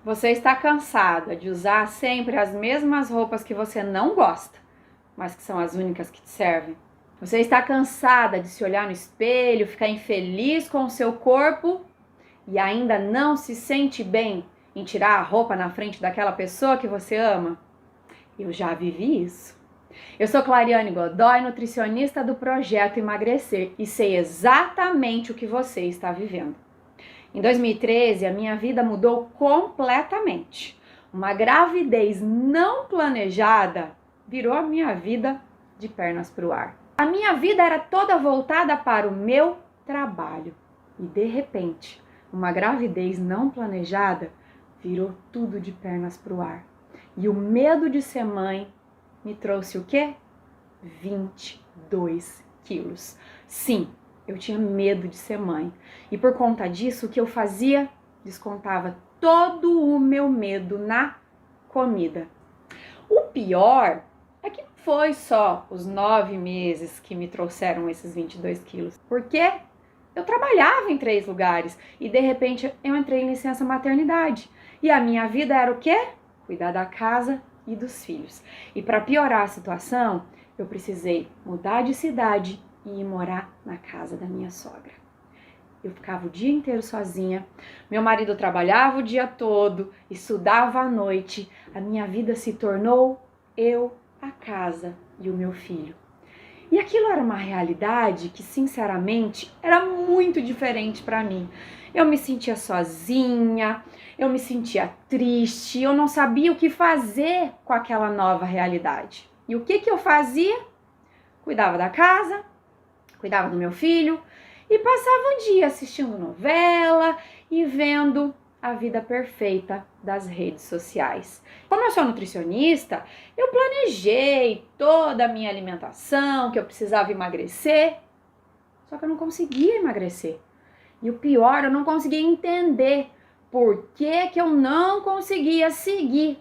Você está cansada de usar sempre as mesmas roupas que você não gosta, mas que são as únicas que te servem? Você está cansada de se olhar no espelho, ficar infeliz com o seu corpo e ainda não se sente bem em tirar a roupa na frente daquela pessoa que você ama? Eu já vivi isso. Eu sou Clariane Godoy, nutricionista do Projeto Emagrecer, e sei exatamente o que você está vivendo. Em 2013, a minha vida mudou completamente. Uma gravidez não planejada virou a minha vida de pernas para o ar. A minha vida era toda voltada para o meu trabalho. E de repente, uma gravidez não planejada virou tudo de pernas para o ar. E o medo de ser mãe me trouxe o quê? 22 quilos. Sim, eu tinha medo de ser mãe. E por conta disso, o que eu fazia? Descontava todo o meu medo na comida. O pior é que não foi só os 9 meses que me trouxeram esses 22 quilos. Porque eu trabalhava em 3 lugares e de repente eu entrei em licença maternidade. E a minha vida era o quê? Cuidar da casa e dos filhos. E para piorar a situação, eu precisei mudar de cidade e ir morar na casa da minha sogra. Eu ficava o dia inteiro sozinha, meu marido trabalhava o dia todo, estudava à noite, a minha vida se tornou eu, a casa e o meu filho. E aquilo era uma realidade que, sinceramente, era muito diferente para mim. Eu me sentia sozinha, eu me sentia triste, eu não sabia o que fazer com aquela nova realidade. E o que eu fazia? Cuidava da casa, cuidava do meu filho e passava o dia assistindo novela e vendo a vida perfeita das redes sociais. Como eu sou nutricionista, eu planejei toda a minha alimentação, que eu precisava emagrecer, só que eu não conseguia emagrecer. E o pior, eu não conseguia entender por que eu não conseguia seguir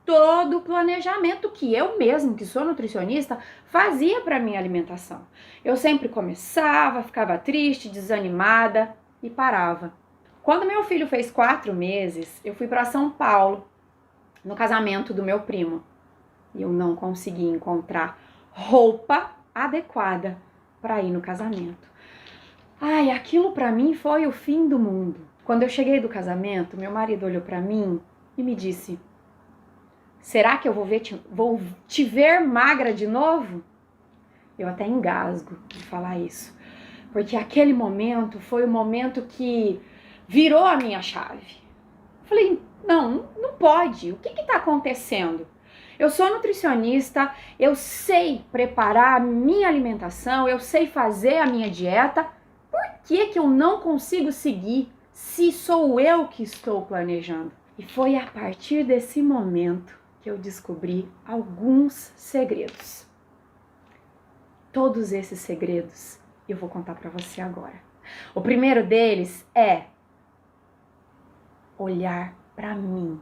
todo o planejamento que eu mesmo, que sou nutricionista, fazia para minha alimentação. Eu sempre começava, ficava triste, desanimada e parava. Quando meu filho fez 4 meses, eu fui para São Paulo, no casamento do meu primo. E eu não consegui encontrar roupa adequada para ir no casamento. Ai, aquilo para mim foi o fim do mundo. Quando eu cheguei do casamento, meu marido olhou para mim e me disse: será que eu vou te ver magra de novo? Eu até engasgo de falar isso, porque aquele momento foi o momento que virou a minha chave. Falei, não pode. O que está acontecendo? Eu sou nutricionista, eu sei preparar a minha alimentação, eu sei fazer a minha dieta. Por que eu não consigo seguir se sou eu que estou planejando? E foi a partir desse momento que eu descobri alguns segredos. Todos esses segredos eu vou contar para você agora. O primeiro deles é olhar para mim,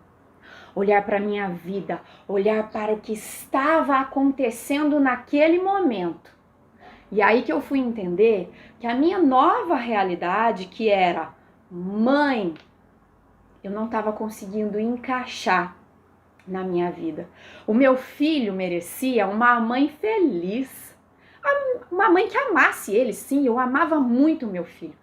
olhar para minha vida, olhar para o que estava acontecendo naquele momento. E aí que eu fui entender que a minha nova realidade, que era mãe, eu não estava conseguindo encaixar na minha vida. O meu filho merecia uma mãe feliz, uma mãe que amasse ele, sim, eu amava muito o meu filho,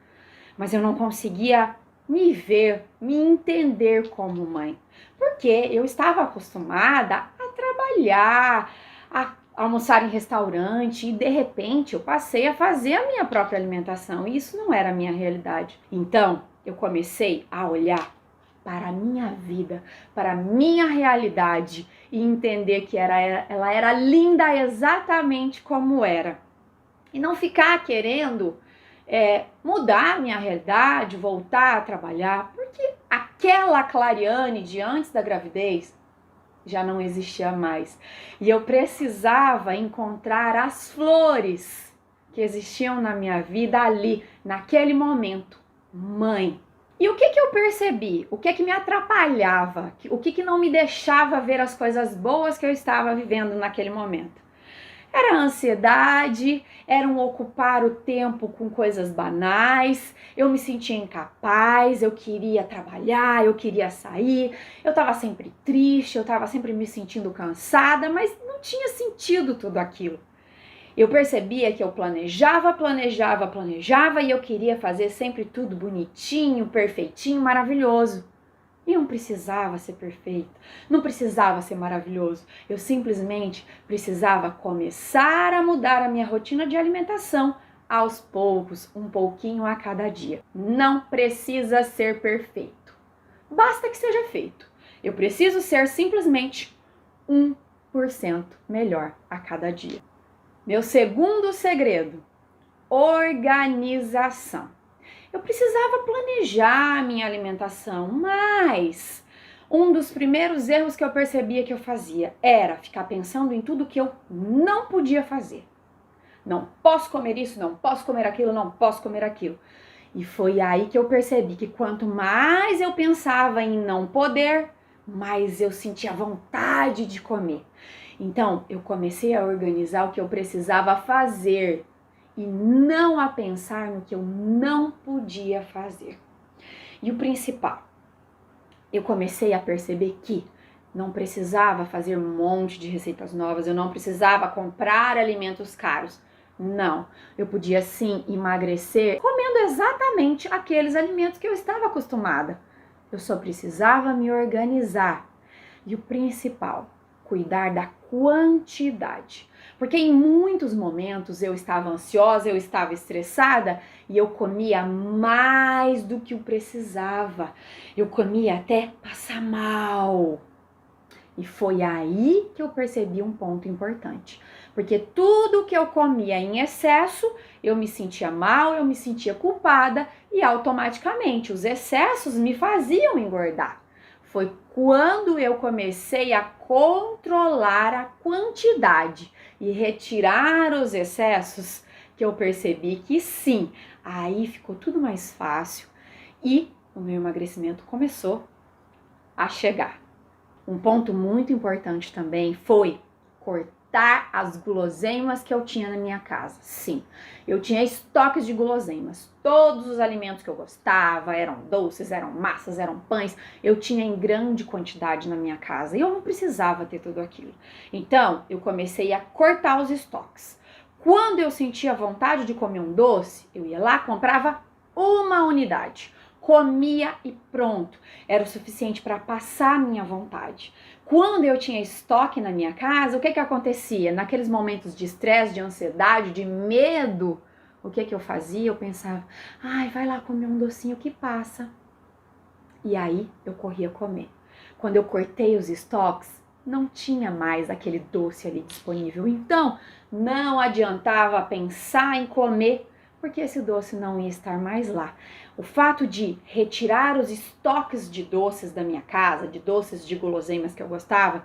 mas eu não conseguia me ver, me entender como mãe, porque eu estava acostumada a trabalhar, a almoçar em restaurante e de repente eu passei a fazer a minha própria alimentação e isso não era a minha realidade. Então eu comecei a olhar para a minha vida, para a minha realidade e entender que ela era linda exatamente como era. E não ficar querendo mudar a minha realidade, voltar a trabalhar, porque aquela Clariane de antes da gravidez já não existia mais. E eu precisava encontrar as flores que existiam na minha vida ali, naquele momento. Mãe. E o que eu percebi? O que me atrapalhava? O que não me deixava ver as coisas boas que eu estava vivendo naquele momento? Era a ansiedade, era um ocupar o tempo com coisas banais, eu me sentia incapaz, eu queria trabalhar, eu queria sair, eu estava sempre triste, eu estava sempre me sentindo cansada, mas não tinha sentido tudo aquilo. Eu percebia que eu planejava e eu queria fazer sempre tudo bonitinho, perfeitinho, maravilhoso. E não precisava ser perfeito, não precisava ser maravilhoso. Eu simplesmente precisava começar a mudar a minha rotina de alimentação aos poucos, um pouquinho a cada dia. Não precisa ser perfeito. Basta que seja feito. Eu preciso ser simplesmente 1% melhor a cada dia. Meu segundo segredo: organização. Eu precisava planejar a minha alimentação, mas um dos primeiros erros que eu percebia que eu fazia era ficar pensando em tudo que eu não podia fazer. Não posso comer isso, não posso comer aquilo, não posso comer aquilo. E foi aí que eu percebi que quanto mais eu pensava em não poder, mais eu sentia vontade de comer. Então, eu comecei a organizar o que eu precisava fazer e não a pensar no que eu não podia fazer. E o principal, eu comecei a perceber que não precisava fazer um monte de receitas novas, eu não precisava comprar alimentos caros. Não, eu podia sim emagrecer comendo exatamente aqueles alimentos que eu estava acostumada. Eu só precisava me organizar. E o principal, cuidar da quantidade. Porque em muitos momentos eu estava ansiosa, eu estava estressada e eu comia mais do que eu precisava. Eu comia até passar mal. E foi aí que eu percebi um ponto importante. Porque tudo que eu comia em excesso, eu me sentia mal, eu me sentia culpada e automaticamente os excessos me faziam engordar. Foi quando eu comecei a controlar a quantidade e retirar os excessos que eu percebi que sim, aí ficou tudo mais fácil e o meu emagrecimento começou a chegar. Um ponto muito importante também foi cortar as guloseimas que eu tinha na minha casa. Sim, eu tinha estoques de guloseimas. Todos os alimentos que eu gostava, eram doces, eram massas, eram pães, eu tinha em grande quantidade na minha casa e eu não precisava ter tudo aquilo. Então, eu comecei a cortar os estoques. Quando eu sentia vontade de comer um doce, eu ia lá, comprava uma unidade. Comia e pronto, era o suficiente para passar a minha vontade. Quando eu tinha estoque na minha casa, o que acontecia? Naqueles momentos de estresse, de ansiedade, de medo, o que eu fazia? Eu pensava, ai, vai lá comer um docinho que passa. E aí eu corria comer. Quando eu cortei os estoques, não tinha mais aquele doce ali disponível. Então, não adiantava pensar em comer, porque esse doce não ia estar mais lá. O fato de retirar os estoques de doces da minha casa, de doces de guloseimas que eu gostava,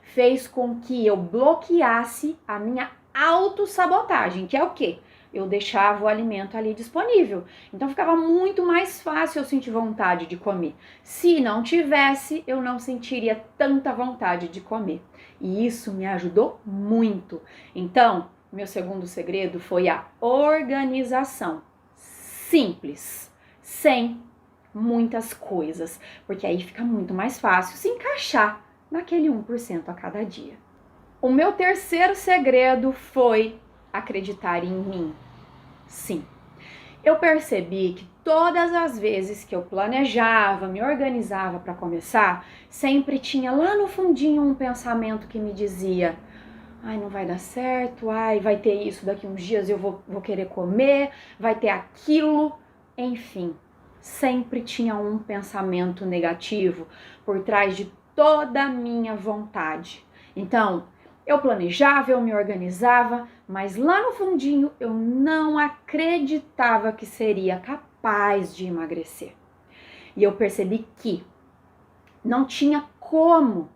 fez com que eu bloqueasse a minha autossabotagem, que é o quê? Eu deixava o alimento ali disponível. Então ficava muito mais fácil eu sentir vontade de comer. Se não tivesse, eu não sentiria tanta vontade de comer. E isso me ajudou muito. Então, meu segundo segredo foi a organização. Simples, sem muitas coisas, porque aí fica muito mais fácil se encaixar naquele 1% a cada dia. O meu terceiro segredo foi acreditar em mim. Sim, eu percebi que todas as vezes que eu planejava, me organizava para começar, sempre tinha lá no fundinho um pensamento que me dizia: ai, não vai dar certo, ai, vai ter isso daqui uns dias, eu vou querer comer, vai ter aquilo, enfim. Sempre tinha um pensamento negativo por trás de toda a minha vontade. Então, eu planejava, eu me organizava, mas lá no fundinho eu não acreditava que seria capaz de emagrecer. E eu percebi que não tinha como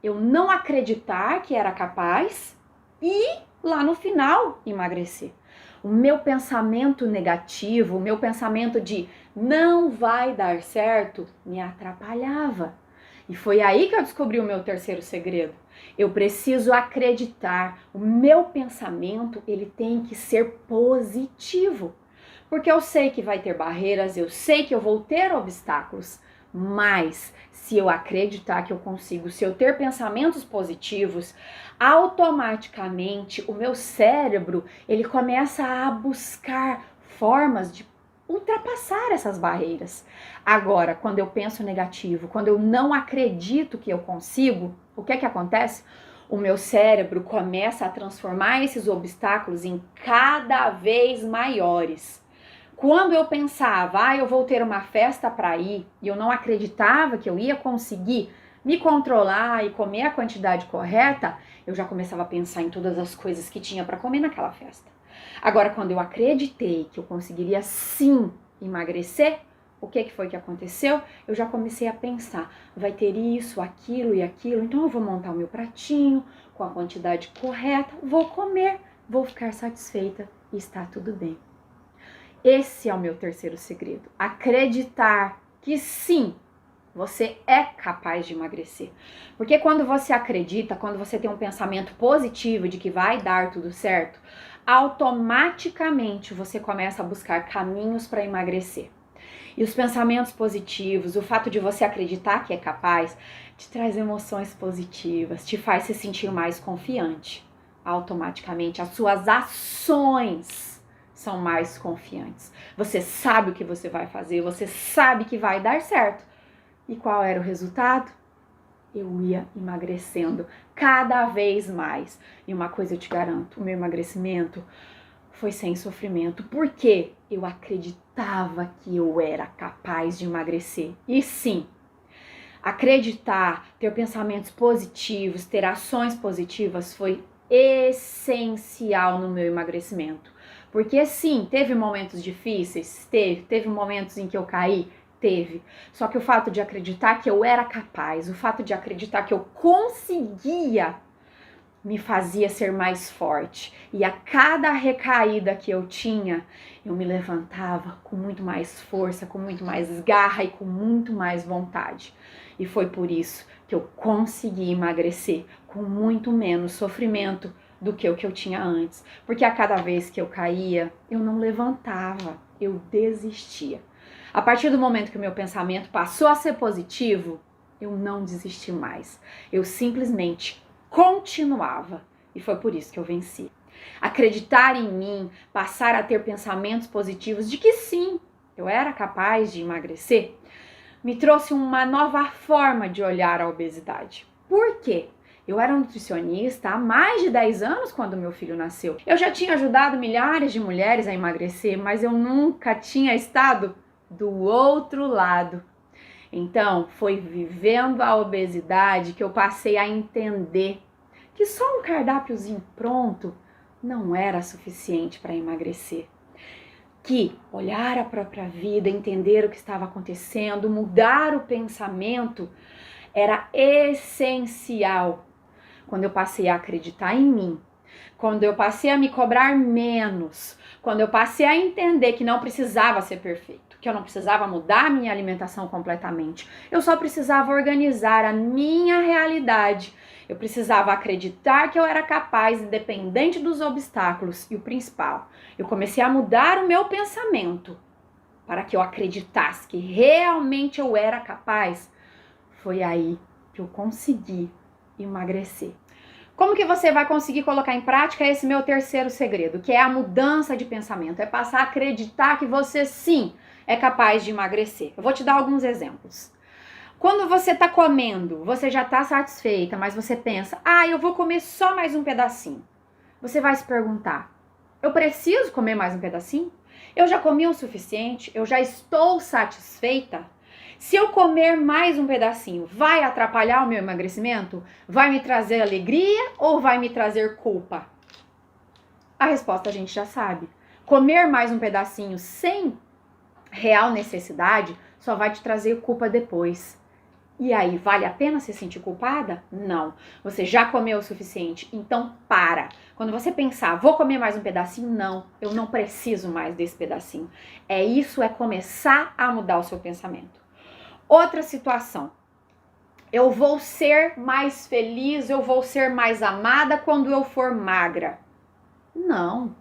eu não acreditar que era capaz e lá no final emagrecer. O meu pensamento negativo, o meu pensamento de não vai dar certo me atrapalhava. E foi aí que eu descobri o meu terceiro segredo. Eu preciso acreditar. O meu pensamento, ele tem que ser positivo. Porque eu sei que vai ter barreiras, eu sei que eu vou ter obstáculos. Mas se eu acreditar que eu consigo, se eu ter pensamentos positivos, automaticamente o meu cérebro, ele começa a buscar formas de ultrapassar essas barreiras. Agora, quando eu penso negativo, quando eu não acredito que eu consigo, o que é que acontece? O meu cérebro começa a transformar esses obstáculos em cada vez maiores. Quando eu pensava, eu vou ter uma festa para ir, e eu não acreditava que eu ia conseguir me controlar e comer a quantidade correta, eu já começava a pensar em todas as coisas que tinha para comer naquela festa. Agora, quando eu acreditei que eu conseguiria sim emagrecer, o que foi que aconteceu? Eu já comecei a pensar, vai ter isso, aquilo e aquilo, então eu vou montar o meu pratinho com a quantidade correta, vou comer, vou ficar satisfeita e está tudo bem. Esse é o meu terceiro segredo. Acreditar que sim, você é capaz de emagrecer. Porque quando você acredita, quando você tem um pensamento positivo de que vai dar tudo certo, automaticamente você começa a buscar caminhos para emagrecer. E os pensamentos positivos, o fato de você acreditar que é capaz, te traz emoções positivas, te faz se sentir mais confiante. Automaticamente, as suas ações são mais confiantes. Você sabe o que você vai fazer, você sabe que vai dar certo. E qual era o resultado? Eu ia emagrecendo cada vez mais. E uma coisa eu te garanto, o meu emagrecimento foi sem sofrimento. Por quê? Eu acreditava que eu era capaz de emagrecer. E sim, acreditar, ter pensamentos positivos, ter ações positivas foi essencial no meu emagrecimento. Porque sim, teve momentos difíceis, teve momentos em que eu caí, teve. Só que o fato de acreditar que eu era capaz, o fato de acreditar que eu conseguia, me fazia ser mais forte. E a cada recaída que eu tinha, eu me levantava com muito mais força, com muito mais garra e com muito mais vontade. E foi por isso que eu consegui emagrecer com muito menos sofrimento do que o que eu tinha antes. Porque a cada vez que eu caía, eu não levantava, eu desistia. A partir do momento que o meu pensamento passou a ser positivo, eu não desisti mais. Eu simplesmente continuava. E foi por isso que eu venci. Acreditar em mim, passar a ter pensamentos positivos de que sim, eu era capaz de emagrecer, me trouxe uma nova forma de olhar a obesidade. Por quê? Eu era nutricionista há mais de 10 anos quando meu filho nasceu. Eu já tinha ajudado milhares de mulheres a emagrecer, mas eu nunca tinha estado do outro lado. Então, foi vivendo a obesidade que eu passei a entender que só um cardápiozinho pronto não era suficiente para emagrecer. Que olhar a própria vida, entender o que estava acontecendo, mudar o pensamento era essencial. Quando eu passei a acreditar em mim, quando eu passei a me cobrar menos, quando eu passei a entender que não precisava ser perfeito, que eu não precisava mudar a minha alimentação completamente, eu só precisava organizar a minha realidade. Eu precisava acreditar que eu era capaz, independente dos obstáculos. E o principal, eu comecei a mudar o meu pensamento para que eu acreditasse que realmente eu era capaz. Foi aí que eu consegui emagrecer. Como que você vai conseguir colocar em prática esse meu terceiro segredo, que é a mudança de pensamento? É passar a acreditar que você sim é capaz de emagrecer. Eu vou te dar alguns exemplos. Quando você está comendo, você já está satisfeita, mas você pensa, eu vou comer só mais um pedacinho. Você vai se perguntar, eu preciso comer mais um pedacinho? Eu já comi o suficiente? Eu já estou satisfeita? Se eu comer mais um pedacinho, vai atrapalhar o meu emagrecimento? Vai me trazer alegria ou vai me trazer culpa? A resposta a gente já sabe. Comer mais um pedacinho sem real necessidade só vai te trazer culpa depois. E aí, vale a pena se sentir culpada? Não. Você já comeu o suficiente, então para. Quando você pensar, vou comer mais um pedacinho, não. Eu não preciso mais desse pedacinho. Isso é começar a mudar o seu pensamento. Outra situação. eu vou ser mais feliz, eu vou ser mais amada quando eu for magra. Não.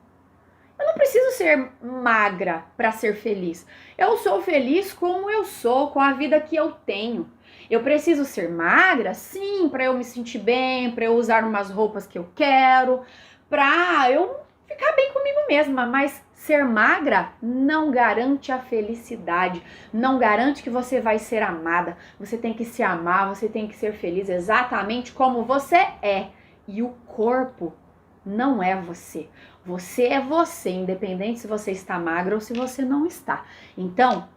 Eu não preciso ser magra para ser feliz. Eu sou feliz como eu sou, com a vida que eu tenho. Eu preciso ser magra, sim, para eu me sentir bem, para eu usar umas roupas que eu quero, para eu ficar bem comigo mesma, mas ser magra não garante a felicidade, não garante que você vai ser amada. Você tem que se amar, você tem que ser feliz exatamente como você é. E o corpo não é você. Você é você, independente se você está magra ou se você não está. Então,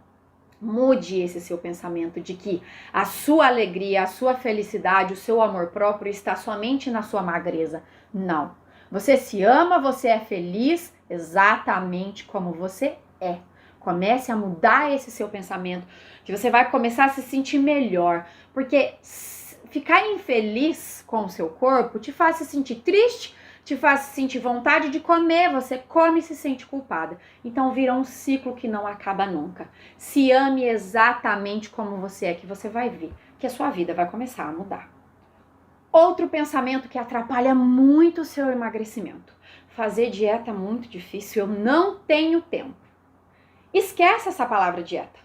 mude esse seu pensamento de que a sua alegria, a sua felicidade, o seu amor próprio está somente na sua magreza. Não. Você se ama, você é feliz exatamente como você é. Comece a mudar esse seu pensamento, que você vai começar a se sentir melhor. Porque ficar infeliz com o seu corpo te faz se sentir triste, te faz sentir vontade de comer, você come e se sente culpada. Então vira um ciclo que não acaba nunca. Se ame exatamente como você é, que você vai ver que a sua vida vai começar a mudar. Outro pensamento que atrapalha muito o seu emagrecimento. Fazer dieta é muito difícil, eu não tenho tempo. Esquece essa palavra dieta.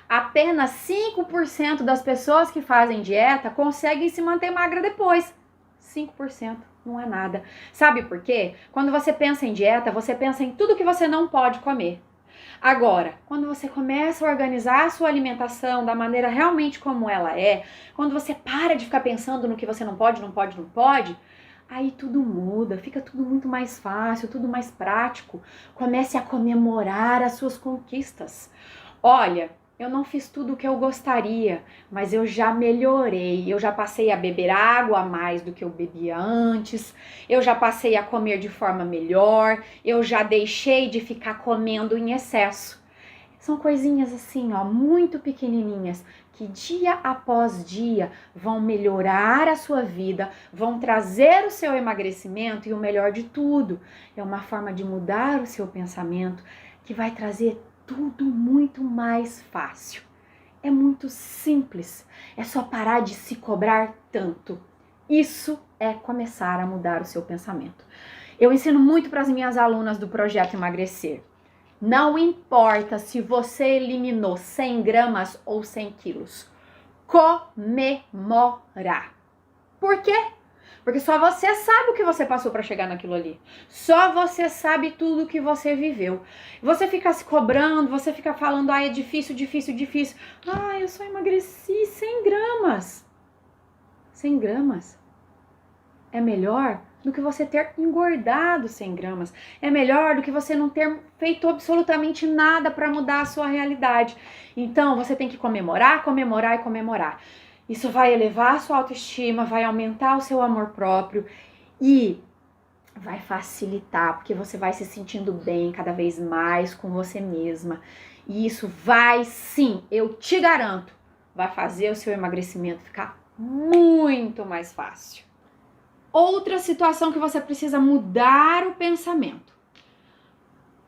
Apenas 5% das pessoas que fazem dieta conseguem se manter magra depois. 5%. Não é nada. Sabe por quê? Quando você pensa em dieta, você pensa em tudo que você não pode comer. Agora, quando você começa a organizar a sua alimentação da maneira realmente como ela é, quando você para de ficar pensando no que você não pode, aí tudo muda, fica tudo muito mais fácil, tudo mais prático. Comece a comemorar as suas conquistas. Olha, eu não fiz tudo o que eu gostaria, mas eu já melhorei. Eu já passei a beber água a mais do que eu bebia antes. Eu já passei a comer de forma melhor. Eu já deixei de ficar comendo em excesso. São coisinhas assim, ó, muito pequenininhas, que dia após dia vão melhorar a sua vida, vão trazer o seu emagrecimento e o melhor de tudo, é uma forma de mudar o seu pensamento que vai trazer tudo muito mais fácil. É muito simples, é só parar de se cobrar tanto. Isso é começar a mudar o seu pensamento. Eu ensino muito para as minhas alunas do Projeto Emagrecer. Não importa se você eliminou 100 gramas ou 100 quilos. Comemorar. Por quê? Porque só você sabe o que você passou para chegar naquilo ali. Só você sabe tudo que você viveu. Você fica se cobrando, você fica falando, é difícil, difícil, difícil. Eu só emagreci 100 gramas. 100 gramas é melhor do que você ter engordado 100 gramas. É melhor do que você não ter feito absolutamente nada para mudar a sua realidade. Então, você tem que comemorar, comemorar e comemorar. Isso vai elevar a sua autoestima, vai aumentar o seu amor próprio e vai facilitar, porque você vai se sentindo bem cada vez mais com você mesma. E isso vai, sim, eu te garanto, vai fazer o seu emagrecimento ficar muito mais fácil. Outra situação que você precisa mudar o pensamento.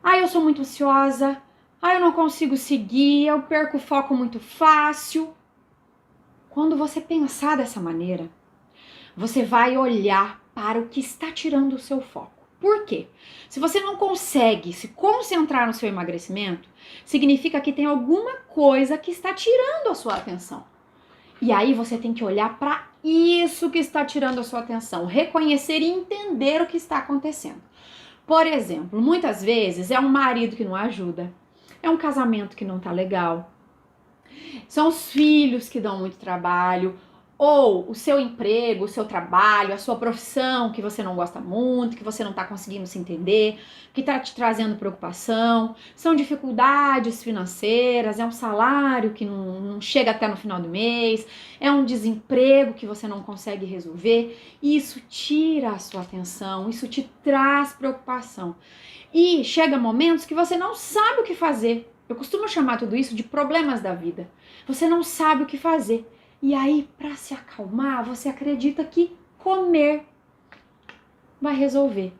Eu sou muito ansiosa. Eu não consigo seguir. Eu perco o foco muito fácil. Quando você pensar dessa maneira, você vai olhar para o que está tirando o seu foco. Por quê? Se você não consegue se concentrar no seu emagrecimento, significa que tem alguma coisa que está tirando a sua atenção. E aí você tem que olhar para isso que está tirando a sua atenção, reconhecer e entender o que está acontecendo. Por exemplo, muitas vezes é um marido que não ajuda, é um casamento que não tá legal, são os filhos que dão muito trabalho, ou o seu emprego, o seu trabalho, a sua profissão que você não gosta muito, que você não está conseguindo se entender, que está te trazendo preocupação, são dificuldades financeiras, é um salário que não chega até no final do mês, é um desemprego que você não consegue resolver, e isso tira a sua atenção, isso te traz preocupação. E chega momentos que você não sabe o que fazer. Eu costumo chamar tudo isso de problemas da vida. Você não sabe o que fazer. E aí, para se acalmar, você acredita que comer vai resolver.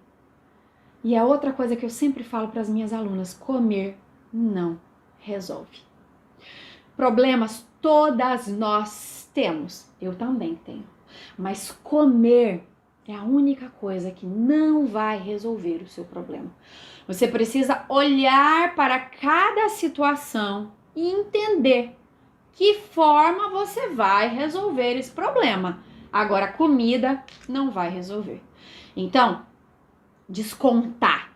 E é outra coisa que eu sempre falo para as minhas alunas: comer não resolve. Problemas todas nós temos. Eu também tenho. Mas comer é a única coisa que não vai resolver o seu problema. Você precisa olhar para cada situação e entender que forma você vai resolver esse problema. Agora, a comida não vai resolver. Então, descontar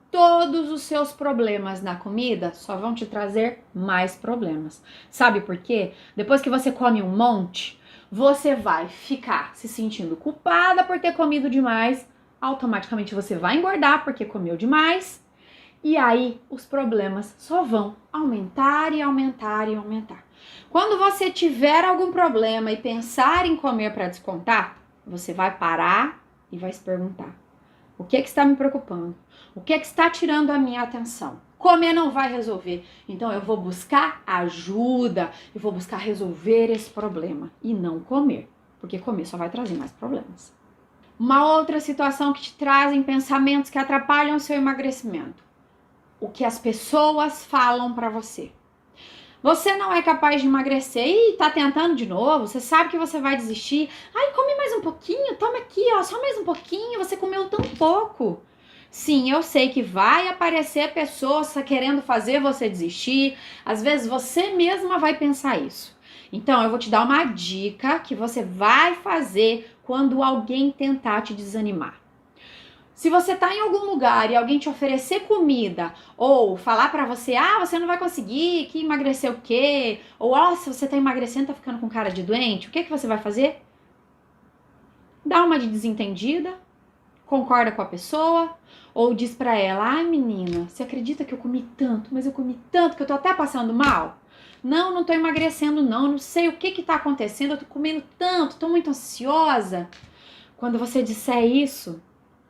todos os seus problemas na comida só vão te trazer mais problemas. Sabe por quê? Depois que você come um monte, você vai ficar se sentindo culpada por ter comido demais, automaticamente você vai engordar porque comeu demais, e aí os problemas só vão aumentar e aumentar e aumentar. Quando você tiver algum problema e pensar em comer para descontar, você vai parar e vai se perguntar: o que está me preocupando? O que está tirando a minha atenção? Comer não vai resolver. Então eu vou buscar ajuda, eu vou buscar resolver esse problema e não comer, porque comer só vai trazer mais problemas. Uma outra situação que te trazem pensamentos que atrapalham o seu emagrecimento: o que as pessoas falam para você. Você não é capaz de emagrecer e tá tentando de novo, você sabe que você vai desistir. Ai, come mais um pouquinho, toma aqui, ó, só mais um pouquinho, você comeu tão pouco. Sim, eu sei que vai aparecer pessoas querendo fazer você desistir. Às vezes você mesma vai pensar isso. Então, eu vou te dar uma dica que você vai fazer quando alguém tentar te desanimar. Se você tá em algum lugar e alguém te oferecer comida, ou falar pra você: ah, você não vai conseguir, que emagrecer o quê? Ou, ó, se você tá emagrecendo, tá ficando com cara de doente, o que você vai fazer? Dá uma de desentendida, concorda com a pessoa, ou diz pra ela: ai, menina, você acredita que eu comi tanto, mas eu comi tanto que eu tô até passando mal? Não tô emagrecendo não sei o que tá acontecendo, eu tô comendo tanto, tô muito ansiosa. Quando você disser isso,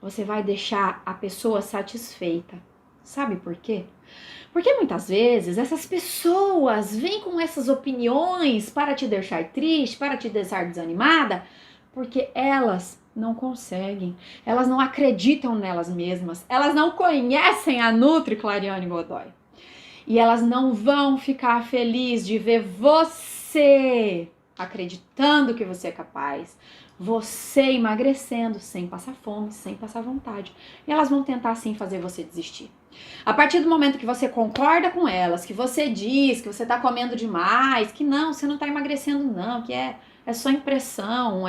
você vai deixar a pessoa satisfeita. Sabe por quê? Porque muitas vezes essas pessoas vêm com essas opiniões para te deixar triste, para te deixar desanimada, porque elas não conseguem, elas não acreditam nelas mesmas, elas não conhecem a Nutri Clariane Godoy. E elas não vão ficar felizes de ver você acreditando que você é capaz, você emagrecendo sem passar fome, sem passar vontade. E elas vão tentar sim fazer você desistir. A partir do momento que você concorda com elas, que você diz que você tá comendo demais, que não, você não tá emagrecendo não, que é só impressão,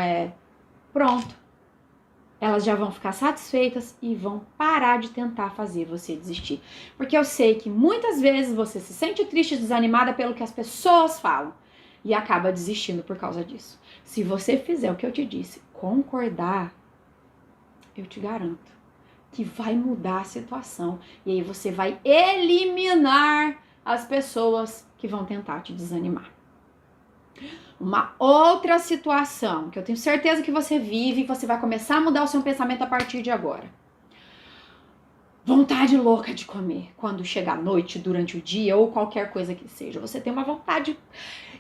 pronto. Elas já vão ficar satisfeitas e vão parar de tentar fazer você desistir. Porque eu sei que muitas vezes você se sente triste e desanimada pelo que as pessoas falam e acaba desistindo por causa disso. Se você fizer o que eu te disse, concordar, eu te garanto que vai mudar a situação. E aí você vai eliminar as pessoas que vão tentar te desanimar. Uma outra situação que eu tenho certeza que você vive e você vai começar a mudar o seu pensamento a partir de agora. Vontade louca de comer. Quando chega a noite, durante o dia ou qualquer coisa que seja. Você tem uma vontade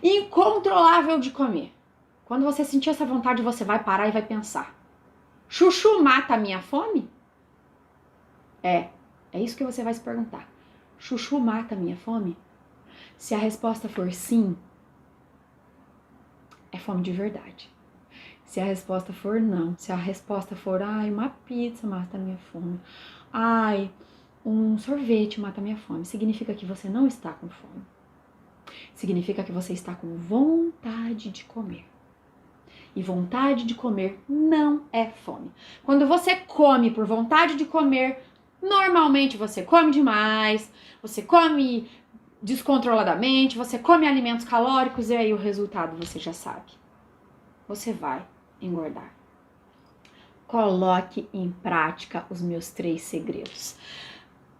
incontrolável de comer. Quando você sentir essa vontade, você vai parar e vai pensar: chuchu mata a minha fome? É isso que você vai se perguntar. Chuchu mata a minha fome? Se a resposta for sim, é fome de verdade. Se a resposta for não, se a resposta for ai, uma pizza mata a minha fome, ai, um sorvete mata a minha fome, significa que você não está com fome. Significa que você está com vontade de comer. E vontade de comer não é fome. Quando você come por vontade de comer, normalmente você come demais, você come descontroladamente, você come alimentos calóricos e aí o resultado você já sabe. Você vai engordar. Coloque em prática os meus 3 segredos.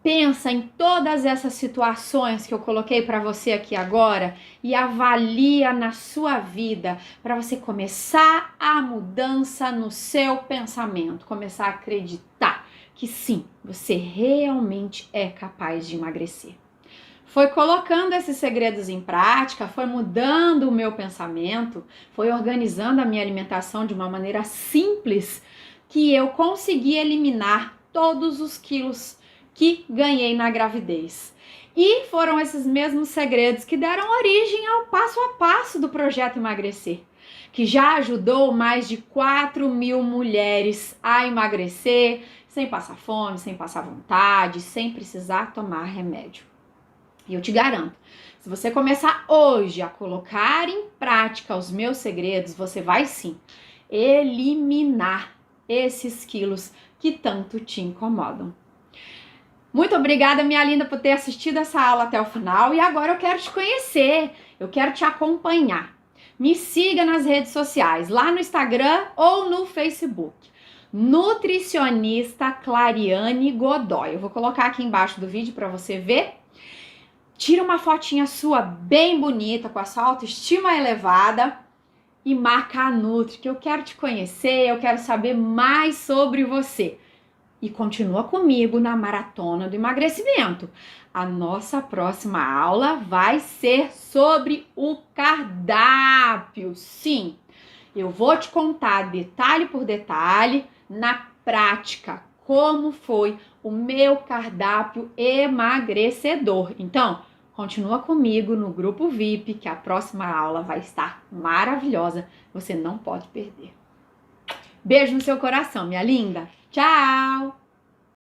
Pensa em todas essas situações que eu coloquei para você aqui agora e avalia na sua vida para você começar a mudança no seu pensamento, começar a acreditar que sim, você realmente é capaz de emagrecer. Foi colocando esses segredos em prática, foi mudando o meu pensamento, foi organizando a minha alimentação de uma maneira simples que eu consegui eliminar todos os quilos que ganhei na gravidez. E foram esses mesmos segredos que deram origem ao passo a passo do projeto Emagrecer, que já ajudou mais de 4.000 mulheres a emagrecer sem passar fome, sem passar vontade, sem precisar tomar remédio. E eu te garanto, se você começar hoje a colocar em prática os meus segredos, você vai sim eliminar esses quilos que tanto te incomodam. Muito obrigada, minha linda, por ter assistido essa aula até o final. E agora eu quero te conhecer, eu quero te acompanhar. Me siga nas redes sociais, lá no Instagram ou no Facebook. Nutricionista Clariane Godoy. Eu vou colocar aqui embaixo do vídeo para você ver. Tira uma fotinha sua bem bonita, com a sua autoestima elevada e marca a Nutri, que eu quero te conhecer, eu quero saber mais sobre você. E continua comigo na maratona do emagrecimento. A nossa próxima aula vai ser sobre o cardápio. Sim, eu vou te contar detalhe por detalhe, na prática, como foi o meu cardápio emagrecedor. Então, continua comigo no grupo VIP, que a próxima aula vai estar maravilhosa. Você não pode perder. Beijo no seu coração, minha linda. Tchau!